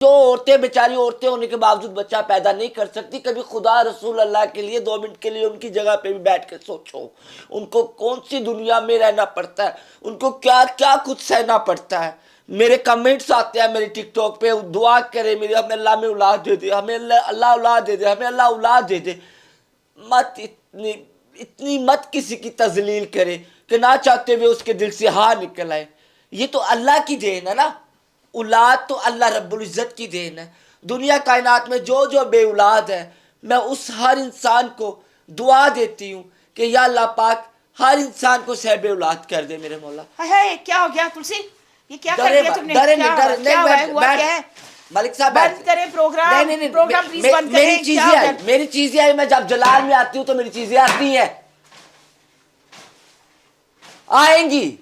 جو عورتیں بیچاری عورتیں ہونے کے باوجود بچہ پیدا نہیں کر سکتی، کبھی خدا رسول اللہ کے لیے 2 منٹ کے لیے ان کی جگہ پہ بھی بیٹھ کے سوچو، ان کو کون سی دنیا میں رہنا پڑتا ہے، ان کو کیا کیا کچھ سہنا پڑتا ہے۔ میرے کمنٹس آتے ہیں میری ٹک ٹاک پہ، دعا کرے میری، ہمیں اللہ میں اولاد دے دے، ہمیں اللہ اولاد دے دے، ہمیں اللہ اولاد دے دے۔ مت اتنی مت کسی کی تذلیل کرے کہ نہ چاہتے ہوئے اس کے دل سے ہاں نکل آئے۔ یہ تو اللہ کی دین ہے نا، اولاد تو اللہ رب العزت کی دین ہے۔ دنیا کائنات میں جو جو بے اولاد ہے، میں اس ہر انسان کو دعا دیتی ہوں کہ یا اللہ پاک ہر انسان کو صحب اولاد کر دے میرے مولا۔ ہے کیا ہو گیا تلسی؟ یہ کیا کر دیا تم نے؟ کیا ہوا کیا ہے؟ ملک صاحب بند کریں پروگرام، پروگرام پلیز بند کریں۔ میری چیزیں آئی، میں جب جلال میں آتی ہوں تو میری چیزیں آتی ہیں، آئیں گی۔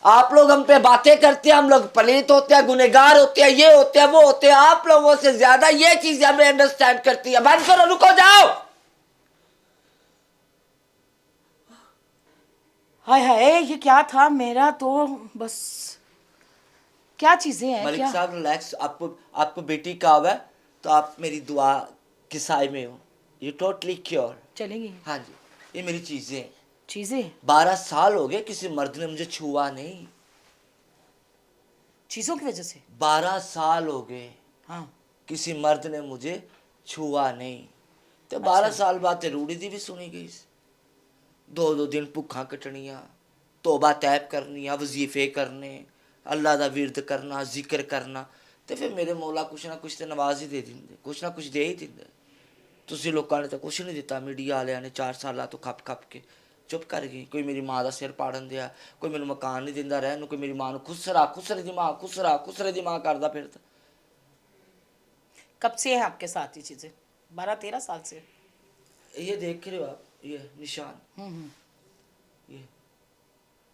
آپ لوگ ہم پہ باتیں کرتے ہیں، ہم لوگ پلیت ہوتے ہیں، گنہگار ہوتے ہیں، یہ ہوتے ہیں وہ ہوتے ہیں، آپ لوگوں سے زیادہ یہ چیزیں ہمیں انڈرسٹینڈ کرتی ہیں۔ بند کرو، رکو جاؤ۔ ہائے ہائے یہ کیا تھا؟ میرا تو بس کیا چیزیں ہیں؟ ملک صاحب ریلیکس، آپ کو بیٹی کا ہوا ہے تو آپ میری دعا کے سائے میں ہو، یہ ٹوٹلی کیور۔ چلیں گی؟ ہاں جی، یہ میری چیزیں 12 سال ہو گئے کسی مرد نے مجھے چھوا نہیں، چیزوں کی وجہ سے 12 سال ہو گئے ہاں کسی مرد نے مجھے چھوا نہیں۔ تو 12 سال بعد روڑی دی بھی سنی گئی، 2 دن بھوکھاں کٹنیاں، توبہ طیب کرنیاں، وظیفے کرنے، اللہ دا ورد کرنا، ذکر کرنا، تو پھر میرے مولا کچھ نہ کچھ تو نواز ہی دے دیں، کچھ نہ کچھ دے ہی دیں۔ تسی لوگوں نے تو کچھ نہیں دیتا، میڈیا والوں نے 4 سال تو کھپ کھپ کے چپ کر گئی۔ کوئی میری ماں دا سر پاڑن دیا، کوئی میرے مکان نہیں دیندا رہن، کوئی میری ماں نو خسرے دی ماں کردا پھردا۔ کب سے ہیں آپ کے ساتھ یہ چیزیں؟ 12-13 سال سے؟ یہ دیکھ رہے ہو آپ، یہ نشان، یہ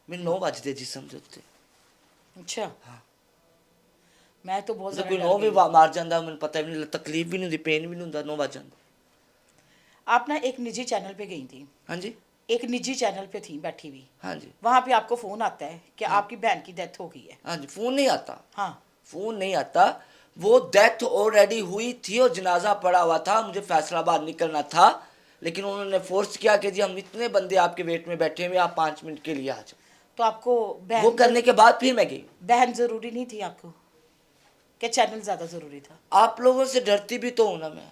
میں 9 بجتے جسم دے اتے۔ اچھا میں تو بہت زیادہ کوئی 9 بھی مار جاندہ، مجھے پتہ بھی نہیں، تکلیف بھی نہیں ہوندی، پین بھی نہیں ہوندا، 9 بج جاندہ۔ آپ نا ایک نجی چینل پہ گئی تھی؟ ہاں جی، ایک نجی چینل پہ تھی بیٹھی ہوئی، ہاں جی، وہاں پہ آپ کو فون آتا ہے کہ آپ کی بہن کی ڈیتھ ہو گئی ہے؟ ہاں جی، فون نہیں آتا، ہاں فون نہیں آتا، وہ ڈیتھ آلریڈی ہوئی تھی اور جنازہ پڑا ہوا تھا، مجھے فیصلہ آباد نکلنا تھا، لیکن انہوں نے فورس کیا کہ جی ہم اتنے بندے آپ کے ویٹ میں بیٹھے ہوئے، آپ 5 منٹ کے لیے آ جاؤ۔ تو آپ کو وہ کرنے کے بعد پھر میں گئی۔ بہن ضروری نہیں تھی آپ کو کہ چینل زیادہ ضروری تھا؟ آپ لوگوں سے ڈرتی بھی تو ہوں نا میں۔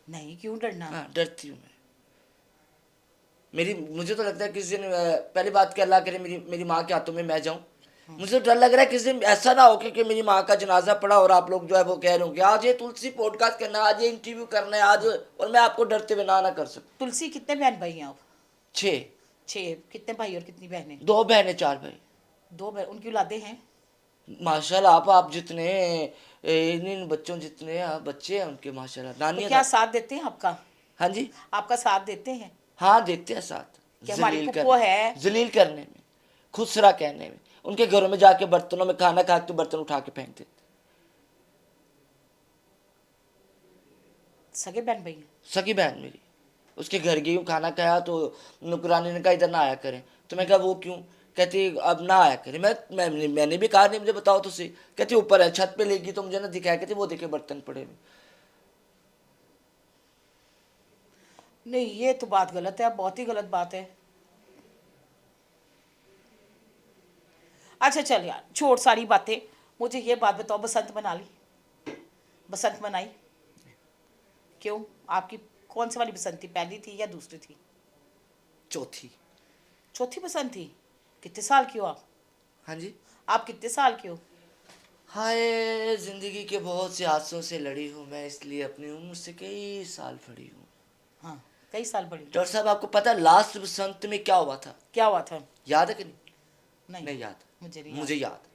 نہیں کیوں ڈرنا؟ ہاں ڈرتی ہوں میں، مجھے تو لگتا ہے کسی دن، پہلی بات کہ اللہ کرے میری ماں کے ہاتھوں میں جاؤں، مجھے ڈر لگ رہا ہے کسی دن ایسا نہ ہو کہ میری ماں کا جنازہ پڑا اور آپ لوگ جو ہے وہ کہہ رہے ہوں کہ آج یہ تلسی پوڈ کاسٹ کرنا ہے، آج یہ انٹرویو کرنا ہے، آج، اور میں آپ کو ڈرتے ہوئے نہ کر سکوں۔ تلسی کتنے بہن بھائی ہیں آپ؟ 6 کتنے بھائی اور کتنی بہنیں؟ 2 بہنیں 4 بھائی۔ 2 بہن، ان کی اولادیں ہیں؟ ماشاءاللہ آپ جتنے ان بچوں جتنے بچے ہیں ان کے ماشاءاللہ نانی۔ کیا ساتھ دیتے ہیں آپ کا؟ ہاں جی، آپ کا ساتھ دیتے ہیں؟ ہاں دیتے ہیں ساتھ، کہ ہماری پھپھو ہے، ذلیل کرنے میں، خسرا کہنے میں، ان کے گھروں میں جا کے برتنوں میں کھانا کھا کے برتن اٹھا کے پھینک دیتے۔ سگے بہن بھائی ہیں؟ سگی بہن میری، اس کے گھر گئی ہوں، کھانا کھایا تو نکرانی نے کہا ادھر نہ آیا کریں، تو میں کہا وہ کیوں؟ کہتی اب نہ آیا کریں۔ میں نے بھی کہا نہیں، مجھے بتاؤ تو صحیح۔ کہتی اوپر ہے، چھت پہ لے گی تو مجھے نہ دکھایا، کہتی وہ دیکھے برتن پڑے ہوئے۔ نہیں یہ تو بات غلط ہے، بہت ہی غلط بات ہے۔ اچھا چل یار چھوڑ ساری باتیں، مجھے یہ بات بتاؤ، بسنت منا لی؟ بسنت منائی؟ کیوں؟ آپ کی کون سی والی بسنت تھی، پہلی تھی یا دوسری تھی؟ چوتھی بسنت تھی؟ کتنے سال کی ہو آپ؟ ہاں جی، آپ کتنے سال کے ہو؟ ہائے زندگی کے بہت سے حادثوں سے لڑی ہوں میں، اس لیے اپنی عمر سے کئی سال بڑی ہوں۔ ہاں کئی سال بڑی؟ ڈاکٹر صاحب آپ کو پتہ ہے لاسٹ بسنت میں کیا ہوا تھا؟ کیا ہوا تھا؟ یاد ہے کہ نہیں؟ نہیں یاد، مجھے یاد۔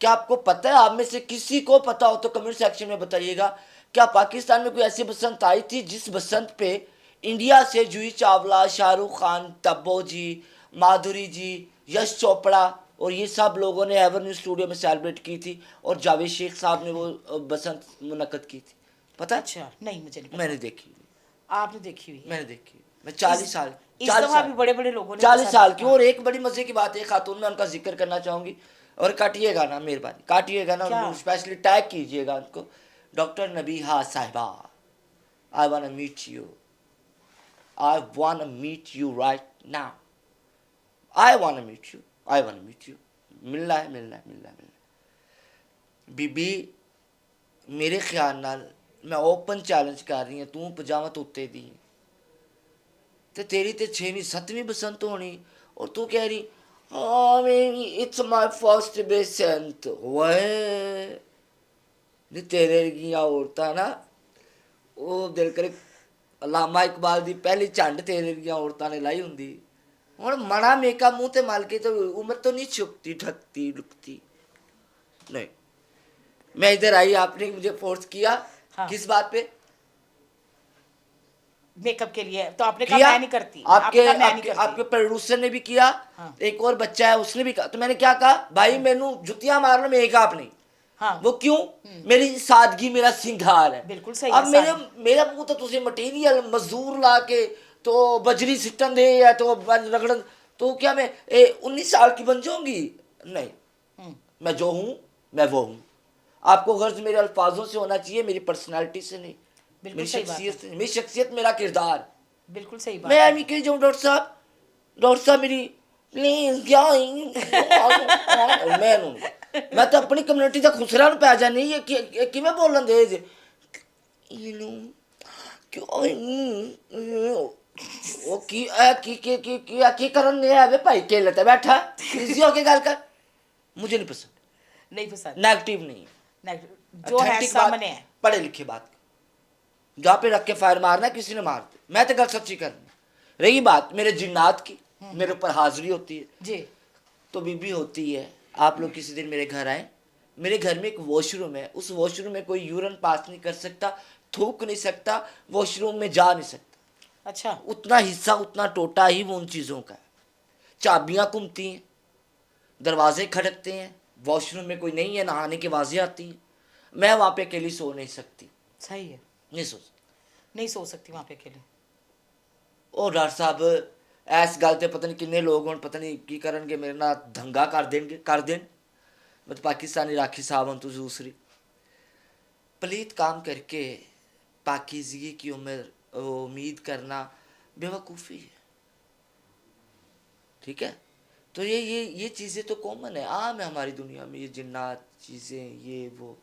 کیا آپ کو پتہ ہے، آپ میں سے کسی کو پتہ ہو تو کمنٹ سیکشن میں بتائیے گا، کیا پاکستان میں کوئی ایسی بسنت آئی تھی جس بسنت پہ انڈیا سے جوہی چاولہ، شاہ رخ خان، تبو جی، مادھوری جی، یش چوپڑا اور یہ سب لوگوں نے ایور نیو اسٹوڈیو میں سیلیبریٹ کی تھی، اور جاوید شیخ صاحب نے وہ بسنت منعقد کی تھی؟ پتہ؟ اچھا نہیں مجھے نہیں پتا۔ میں نے دیکھی، آپ نے دیکھی ہوئی؟ میں نے دیکھی، میں 40 سال، اس دفعہ بھی بڑے بڑے لوگوں نے 40 سال کی۔ اور ایک بڑی مزے کی بات ہے، خاتون میں ان کا ذکر کرنا چاہوں گی، اور کاٹیے گا نا مہربانی کاٹیے گا نا کیا؟ اسپیشلی ٹیگ کیجیے گا ان کو ڈاکٹر نبیہہ صاحبہ I wanna meet you. I wanna meet you right now. I wanna meet you. I wanna meet you. ملنا ہے ملنا ہے ملنا ہے ملنا ہے بی بی میرے خیال نال میں اوپن چیلنج کر رہی ہوں تو پجامہ توتے دی تے تیری تے 6ویں 7ویں بسنت ہونی اور تو کہہ رہی ہاں میری اٹس مائی فرسٹ بسنت ہوئے نہیں تیرے ورگیاں عورتاں نا وہ دل کرے علامہ اقبال دی پہلی چنڈ تیرے ورگیاں عورتاں نے لائی ہوندی ہن مڑا میکا منہ تے مل کے تو عمر تو نہیں چھپتی ڈھکتی لکتی نہیں میں ادھر آئی آپ نے مجھے فورس کیا ہاں۔ کس بات پہ میک اپ کے لیے تو آپ نے کہا کیا میں نہیں کرتی آپ نے کے کہا میں نہیں کرتی۔ آپ کے پروڈیوسر نے بھی کیا ہاں۔ ایک اور بچہ ہے اس نے بھی کہا تو میں نے کیا کہا بھائی مینوں جتیاں مارنا میک اپ نہیں ہاں وہ کیوں میری سادگی میرا سنگھار ہے بالکل صحیح اب ہے میرا منہ تو تسی مٹیریل مزدور لا کے تو بجری سٹن دے یا تو رگڑن تو کیا میں 19 سال کی بن جاؤں گی نہیں میں جو ہوں میں وہ ہوں آپ کو غرض میرے الفاظوں سے ہونا چاہیے میری پرسنالٹی سے نہیں بالکل میری صحیح بات شخصیت سے میری شخصیت میرا کردار بالکل صحیح بات میں ہے۔ ایمی کہ جاؤں ڈاکٹر صاحب میری پلیز کیا میں تو اپنی کمیونٹی کا خسرا نو پی جانی یہ کیویں بولن دے جے وہ کی کرن دے ہے بھائی کیلے تے بیٹھا ایزی ہو کے گل کر مجھے نہیں پسند نہیں پسند نیگیٹو نہیں جو ہے Authentic سامنے بات، ہے پڑھے لکھے بات جہاں پہ رکھ کے فائر مارنا کسی نے مار دیا میں تو گل سچی کرنی رہی بات میرے جنات کی میرے اوپر حاضری ہوتی ہے جی تو بی ہوتی ہے آپ لوگ کسی دن میرے گھر آئیں میرے گھر میں ایک واش روم ہے اس واش روم میں کوئی یورن پاس نہیں کر سکتا تھوک نہیں سکتا واش روم میں جا نہیں سکتا اچھا اتنا حصہ اتنا ٹوٹا ہی وہ ان چیزوں کا ہے چابیاں گھومتی ہیں دروازے کھڑکتے ہیں واش روم میں کوئی نہیں ہے نہانے کی آوازیں آتی ہیں میں وہاں پہ اکیلی سو نہیں سکتی صحیح ہے نہیں سو سکتی نہیں سو سکتی وہاں پہ اکیلے اور ڈاکٹر صاحب ایس گل تے پتہ نہیں کنے لوگ ہوں پتہ نہیں کی کرن گے میرے نال دھنگا کر دین میں پاکستانی راکھی صاحب ہوں تو دوسری پلیت کام کر کے پاکیزگی کی امید کرنا بے وقوفی ہے ٹھیک ہے تو یہ چیزیں تو کامن ہے عام ہے ہماری دنیا میں یہ جنات چیزیں یہ وہ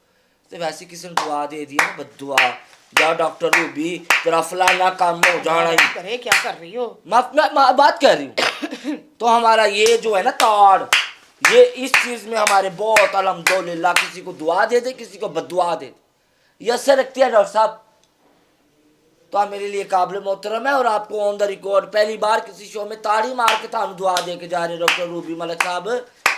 تو ویسے کسی نے دعا دے دی نا بد دعا جا ڈاکٹر روبی تیرا فلانا کام ہو جانا ہی کرے کیا کر رہی ہو میں بات کر رہی ہوں تو ہمارا یہ جو ہے نا تاڑ یہ اس چیز میں ہمارے بہت الحمدللہ کسی کو دعا دے دے کسی کو بد دعا دے دے یہ اثر رکھتی ہے ڈاکٹر صاحب تو آپ میرے لیے قابل محترم ہے اور آپ کو آن دا ریکارڈ پہلی بار کسی شو میں تاڑی مار کے تھانوں دعا دے کے جا رہے ڈاکٹر روبی ملک صاحب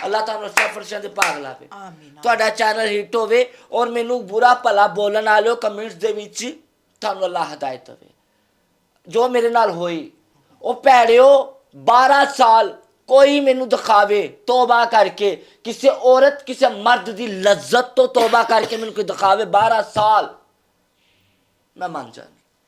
اللہ تعالیٰ اچھا فرشاں دے پاگ لاوے آمین تہاڈا چینل ہٹ ہوے اور مینوں برا بھلا بولن والے کمنٹس دے وچ تھانوں اللہ ہدایت دے جو میرے نال ہوئی او پیڑیو 12 سال کوئی مینوں دکھاوے توبہ کر کے کسی عورت کسی مرد دی لذت تو توبہ کر کے مینوں کوئی دکھاوے 12 سال میں مان جانا